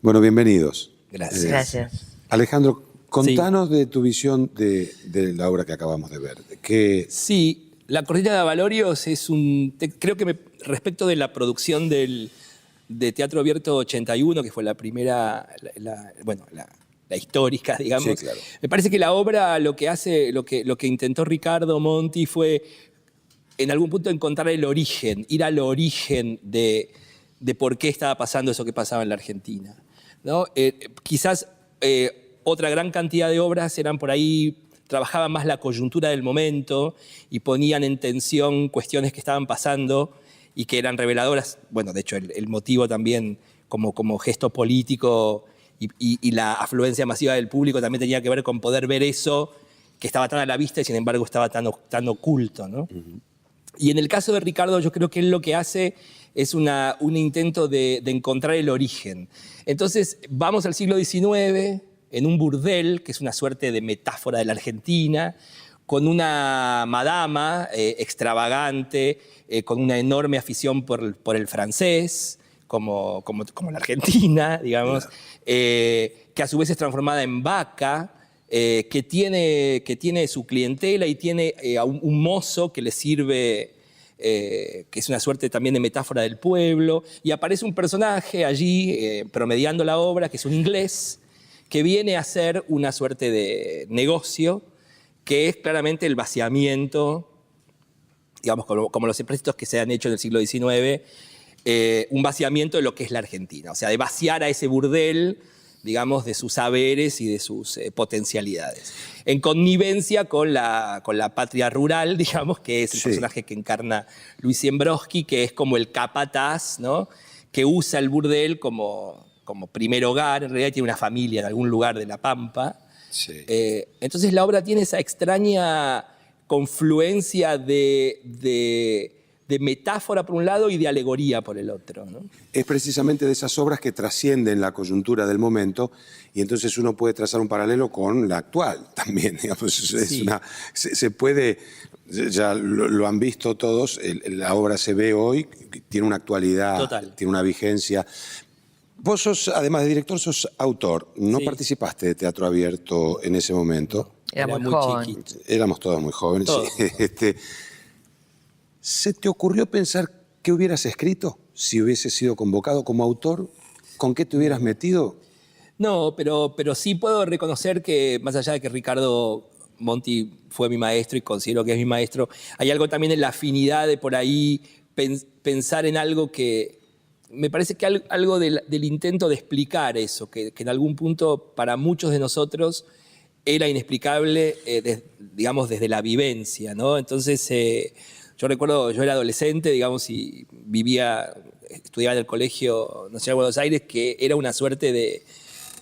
Bueno, bienvenidos. Gracias. Gracias. Alejandro, contanos de tu visión de la obra que acabamos de ver. Sí, La cortina de Avalorios es creo que respecto de la producción de Teatro Abierto 81, que fue la primera, la histórica, digamos. Sí, claro. Me parece que la obra lo que intentó Ricardo Monti fue en algún punto encontrar el origen, ir al origen de por qué estaba pasando eso que pasaba en la Argentina, ¿no? Quizás otra gran cantidad de obras eran por ahí, trabajaban más la coyuntura del momento y ponían en tensión cuestiones que estaban pasando y que eran reveladoras. Bueno, de hecho, el motivo también como gesto político y la afluencia masiva del público también tenía que ver con poder ver eso que estaba tan a la vista y sin embargo estaba tan oculto, ¿no? Uh-huh. Y en el caso de Ricardo, yo creo que él lo que hace es un intento de encontrar el origen. Entonces, vamos al siglo XIX, en un burdel, que es una suerte de metáfora de la Argentina, con una madama extravagante, con una enorme afición por el francés, como la Argentina, digamos, que a su vez es transformada en vaca, que tiene su clientela y tiene a un mozo que le sirve, que es una suerte también de metáfora del pueblo, y aparece un personaje allí promediando la obra, que es un inglés, que viene a hacer una suerte de negocio, que es claramente el vaciamiento, digamos, como los empréstitos que se han hecho en el siglo XIX, un vaciamiento de lo que es la Argentina, o sea, de vaciar a ese burdel, digamos, de sus saberes y de sus potencialidades. En connivencia con la patria rural, digamos, que es el personaje que encarna Luis Ziembrowski, que es como el capataz, ¿no? Que usa el burdel como primer hogar, en realidad tiene una familia en algún lugar de La Pampa. Sí. Entonces la obra tiene esa extraña confluencia de metáfora por un lado y de alegoría por el otro, ¿no? Es precisamente de esas obras que trascienden la coyuntura del momento y entonces uno puede trazar un paralelo con la actual también, digamos. Sí. Se puede, ya lo han visto todos, la obra se ve hoy, tiene una actualidad, total, tiene una vigencia. Vos sos, además de director, sos autor. ¿No participaste de Teatro Abierto en ese momento? Era muy joven. Éramos todos muy jóvenes. Todos. Sí. ¿Se te ocurrió pensar qué hubieras escrito si hubieses sido convocado como autor? ¿Con qué te hubieras metido? No, pero sí puedo reconocer que, más allá de que Ricardo Monti fue mi maestro y considero que es mi maestro, hay algo también en la afinidad de por ahí pensar en algo que... Me parece que algo del intento de explicar eso, que en algún punto para muchos de nosotros era inexplicable, digamos, desde la vivencia, ¿no? Entonces... yo recuerdo, yo era adolescente, digamos, y estudiaba en el Colegio Nacional de Buenos Aires, que era una suerte de...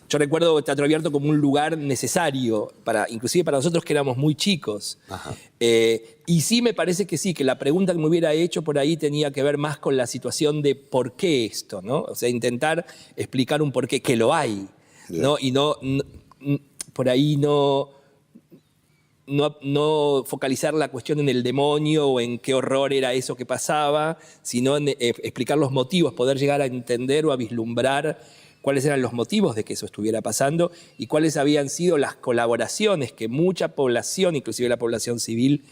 Yo recuerdo Teatro Abierto como un lugar necesario, inclusive para nosotros que éramos muy chicos. Y sí me parece que sí, que la pregunta que me hubiera hecho por ahí tenía que ver más con la situación de por qué esto, ¿no? O sea, intentar explicar un por qué, que lo hay, ¿no? Y por ahí no focalizar la cuestión en el demonio o en qué horror era eso que pasaba, sino en explicar los motivos, poder llegar a entender o a vislumbrar cuáles eran los motivos de que eso estuviera pasando y cuáles habían sido las colaboraciones que mucha población, inclusive la población civil,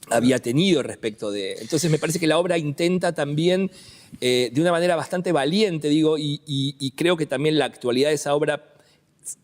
había tenido respecto de... Entonces me parece que la obra intenta también, de una manera bastante valiente, digo, y creo que también la actualidad de esa obra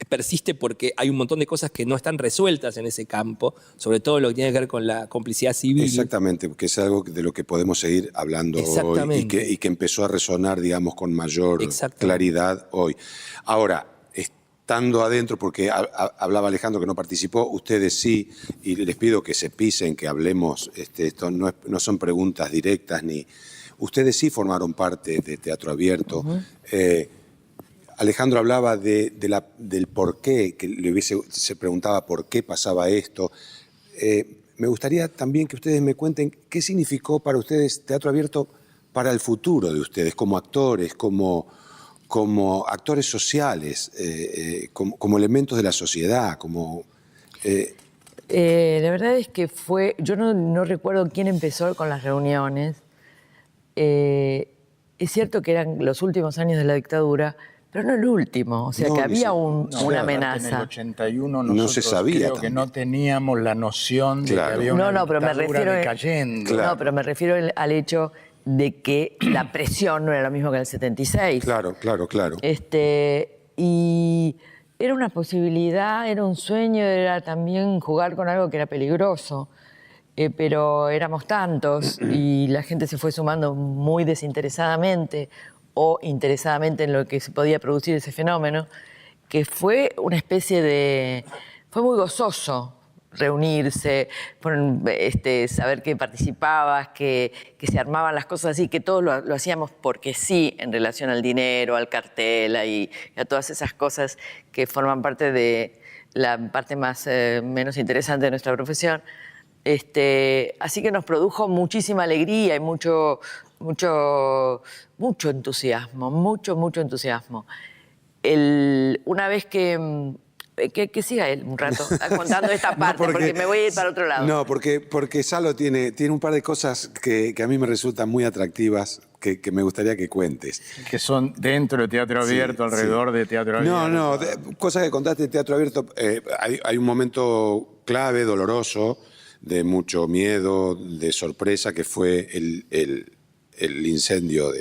persiste porque hay un montón de cosas que no están resueltas en ese campo, sobre todo lo que tiene que ver con la complicidad civil. Exactamente, porque es algo de lo que podemos seguir hablando hoy y que empezó a resonar, digamos, con mayor claridad hoy. Ahora, estando adentro, porque hablaba Alejandro que no participó, ustedes sí, y les pido que se pisen, que hablemos, esto no son preguntas directas, ni ustedes sí formaron parte de Teatro Abierto. Alejandro hablaba del por qué, se preguntaba por qué pasaba esto. Me gustaría también que ustedes me cuenten qué significó para ustedes Teatro Abierto para el futuro de ustedes, como actores, como actores sociales, como elementos de la sociedad, La verdad es que yo no recuerdo quién empezó con las reuniones. Es cierto que eran los últimos años de la dictadura, Pero no el último, o sea No, que ni había si- una Aparte, En el amenaza. 81 No nosotros se sabía creo que también. no teníamos la noción de Claro. que había una No, pero me dictadura refiero decayendo. Claro. No, pero me refiero al hecho de que la presión no era lo mismo que en el 76. Claro. Y era una posibilidad, era un sueño, era también jugar con algo que era peligroso. Pero éramos tantos y la gente se fue sumando muy desinteresadamente o interesadamente en lo que se podía producir ese fenómeno, que fue una especie de... Fue muy gozoso reunirse, saber que participabas, que se armaban las cosas así, que todos lo hacíamos porque sí, en relación al dinero, al cartel y a todas esas cosas que forman parte de la parte más menos interesante de nuestra profesión. Así que nos produjo muchísima alegría y mucho entusiasmo, mucho entusiasmo. Una vez que siga él un rato contando esta parte, porque me voy a ir para otro lado. No, porque Salo tiene un par de cosas que a mí me resultan muy atractivas que me gustaría que cuentes. Que son dentro de Teatro Abierto, alrededor de Teatro Abierto. No, cosas que contaste de Teatro Abierto. Hay un momento clave, doloroso, de mucho miedo, de sorpresa, que fue el incendio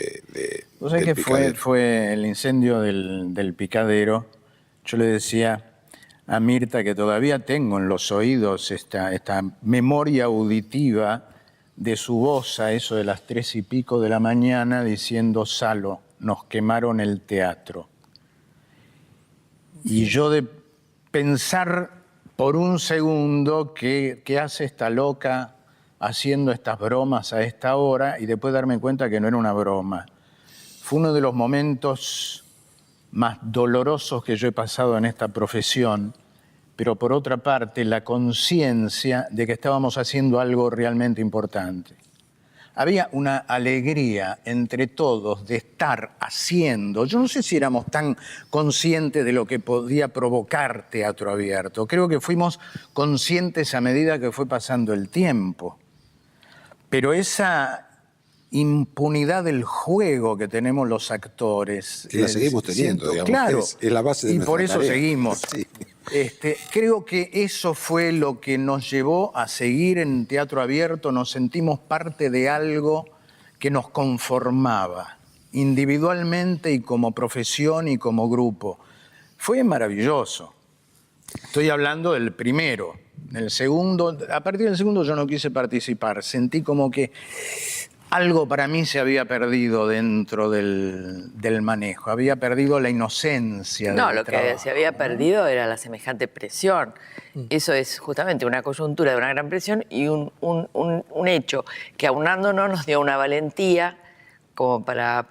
¿Vos sabés del que Picadero. fue el incendio del Picadero? Yo le decía a Mirta que todavía tengo en los oídos esta memoria auditiva de su voz a eso de las 3:00 de la mañana diciendo: Salo, nos quemaron el teatro. Y yo de pensar por un segundo qué hace esta loca haciendo estas bromas a esta hora, y después darme cuenta que no era una broma. Fue uno de los momentos más dolorosos que yo he pasado en esta profesión, pero por otra parte la conciencia de que estábamos haciendo algo realmente importante. Había una alegría entre todos de estar haciendo. Yo no sé si éramos tan conscientes de lo que podía provocar Teatro Abierto. Creo que fuimos conscientes a medida que fue pasando el tiempo. Pero esa impunidad del juego que tenemos los actores... Que la seguimos teniendo, digamos. Claro, Es la base de y nuestra por eso tarea. seguimos. Sí. Creo que eso fue lo que nos llevó a seguir en Teatro Abierto. Nos sentimos parte de algo que nos conformaba, individualmente y como profesión y como grupo. Fue maravilloso. Estoy hablando del primero. El segundo, a partir del segundo yo no quise participar. Sentí como que algo para mí se había perdido dentro del manejo. Había perdido la inocencia No, del lo que trabajo. se había perdido era la semejante presión. Eso es justamente una coyuntura de una gran presión y un hecho que aunándonos nos dio una valentía como para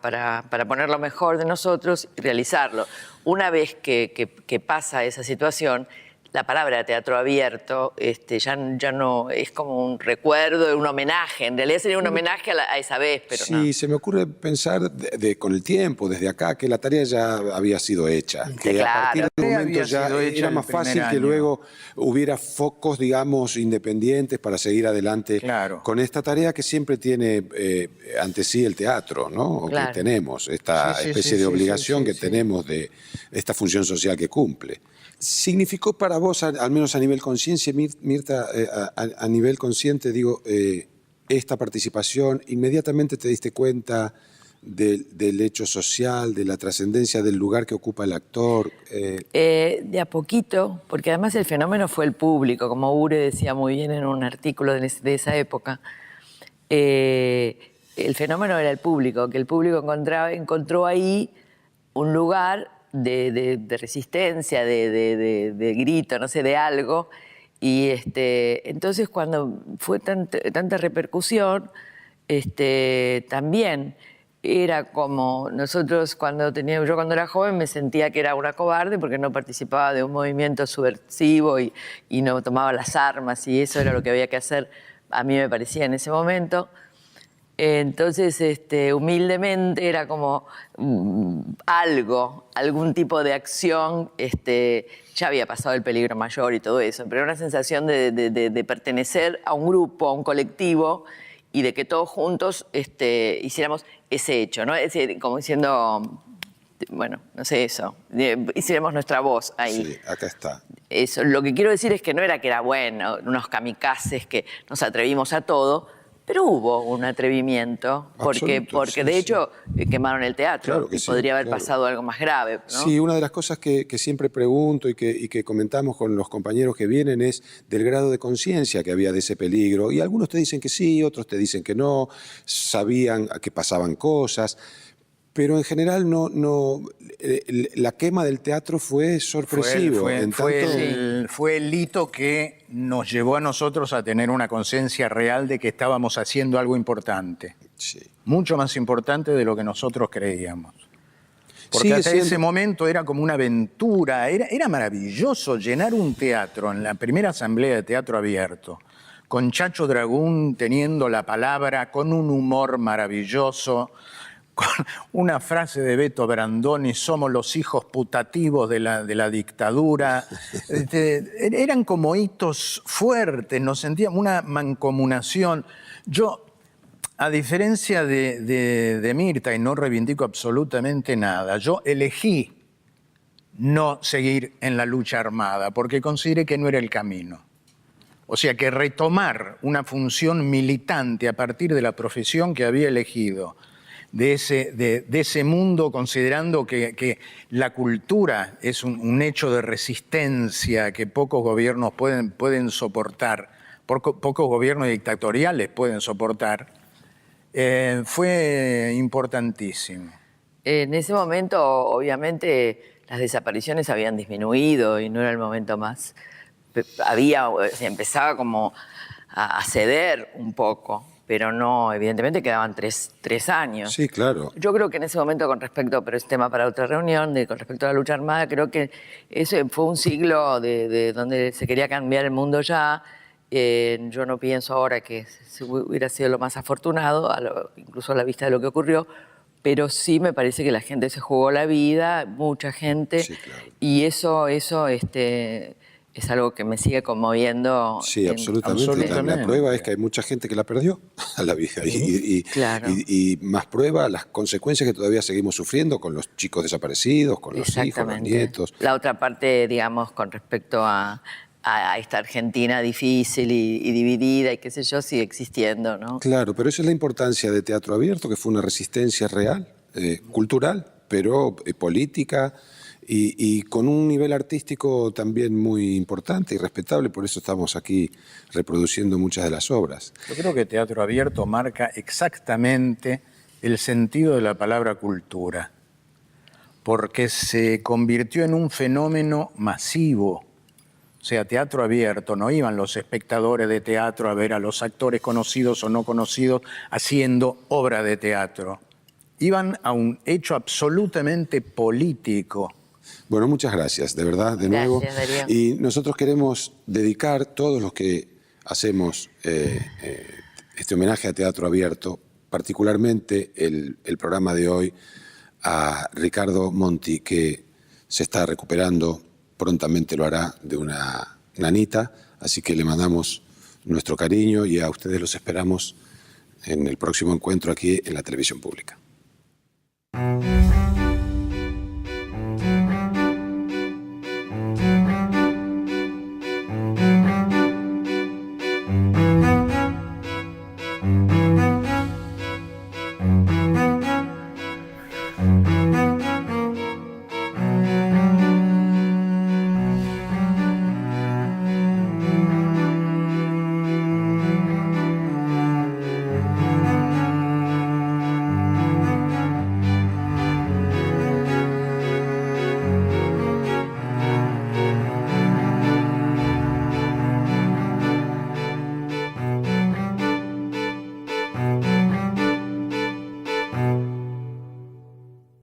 poner lo mejor de nosotros y realizarlo. Una vez que pasa esa situación, la palabra Teatro Abierto ya no es como un recuerdo, un homenaje. En realidad sería un homenaje a esa vez, pero Sí, no. se me ocurre pensar con el tiempo, desde acá, que la tarea ya había sido hecha. Que claro. a partir La del tarea momento había ya sido hecha era el más primer fácil que año. luego hubiera focos, digamos, independientes para seguir adelante Claro. con esta tarea que siempre tiene ante sí el teatro, ¿no? O Claro. que tenemos, esta Sí, sí, especie sí, de sí, obligación sí, que sí. tenemos de esta función social que cumple. ¿Significó para vos, al menos a nivel conciencia, Mirta, a nivel consciente, digo, esta participación, inmediatamente te diste cuenta del hecho social, de la trascendencia del lugar que ocupa el actor? De a poquito, porque además el fenómeno fue el público, como Ure decía muy bien en un artículo de esa época. El fenómeno era el público, que el público encontró ahí un lugar de resistencia, de grito, no sé, de algo. Y entonces cuando fue tanta repercusión, también era como nosotros yo cuando era joven me sentía que era una cobarde porque no participaba de un movimiento subversivo y no tomaba las armas, y eso era lo que había que hacer, a mí me parecía en ese momento. Entonces, humildemente era como algún tipo de acción, ya había pasado el peligro mayor y todo eso, pero era una sensación de pertenecer a un grupo, a un colectivo, y de que todos juntos hiciéramos ese hecho, ¿no? Como diciendo, bueno, no sé eso, hiciéramos nuestra voz ahí. Sí, acá está. Eso, lo que quiero decir es que no era que era bueno, unos kamikazes que nos atrevimos a todo, pero hubo un atrevimiento, porque Absoluto, sí, de sí. hecho quemaron el teatro Claro que y sí, podría haber claro. pasado algo más grave, ¿no? Sí, una de las cosas que siempre pregunto y que comentamos con los compañeros que vienen es del grado de conciencia que había de ese peligro. Y algunos te dicen que sí, otros te dicen que no, sabían que pasaban cosas. Pero en general la quema del teatro fue sorpresivo. Fue el hito que nos llevó a nosotros a tener una conciencia real de que estábamos haciendo algo importante. Sí. Mucho más importante de lo que nosotros creíamos. Porque Sigue hasta siendo- ese momento era como una aventura, era maravilloso llenar un teatro en la primera asamblea de teatro abierto, con Chacho Dragún teniendo la palabra, con un humor maravilloso, con una frase de Beto Brandoni: somos los hijos putativos de la dictadura. Eran como hitos fuertes, nos sentíamos una mancomunación. Yo, a diferencia de Mirta, y no reivindico absolutamente nada, yo elegí no seguir en la lucha armada porque consideré que no era el camino. O sea, que retomar una función militante a partir de la profesión que había elegido, de ese mundo, considerando que la cultura es un hecho de resistencia que pocos gobiernos pueden soportar, pocos gobiernos dictatoriales pueden soportar, fue importantísimo. En ese momento, obviamente, las desapariciones habían disminuido y no era el momento más. Empezaba como a ceder un poco, pero no, evidentemente quedaban tres años. Sí, claro. Yo creo que en ese momento, con respecto, pero es tema para otra reunión, con respecto a la lucha armada, creo que ese fue un siglo de donde se quería cambiar el mundo ya. Yo no pienso ahora que hubiera sido lo más afortunado, incluso a la vista de lo que ocurrió, pero sí me parece que la gente se jugó la vida, mucha gente, Sí, claro. y eso es algo que me sigue conmoviendo. Sí, absolutamente. absolutamente. La prueba es que hay mucha gente que la perdió a la vida. Claro. Y más prueba, las consecuencias que todavía seguimos sufriendo con los chicos desaparecidos, con los hijos, los nietos. La otra parte, digamos, con respecto a esta Argentina difícil y dividida y qué sé yo, sigue existiendo, ¿no? Claro, pero esa es la importancia de Teatro Abierto, que fue una resistencia real, cultural, pero política y con un nivel artístico también muy importante y respetable. Por eso estamos aquí reproduciendo muchas de las obras. Yo creo que Teatro Abierto marca exactamente el sentido de la palabra cultura, porque se convirtió en un fenómeno masivo. O sea, Teatro Abierto, no iban los espectadores de teatro a ver a los actores conocidos o no conocidos haciendo obra de teatro. Iban a un hecho absolutamente político. Bueno, muchas gracias, de verdad, de Gracias, nuevo. Darío. Y nosotros queremos dedicar, todos los que hacemos este homenaje a Teatro Abierto, particularmente el programa de hoy, a Ricardo Monti, que se está recuperando, prontamente lo hará, de una nanita, así que le mandamos nuestro cariño y a ustedes los esperamos en el próximo encuentro aquí en la televisión pública.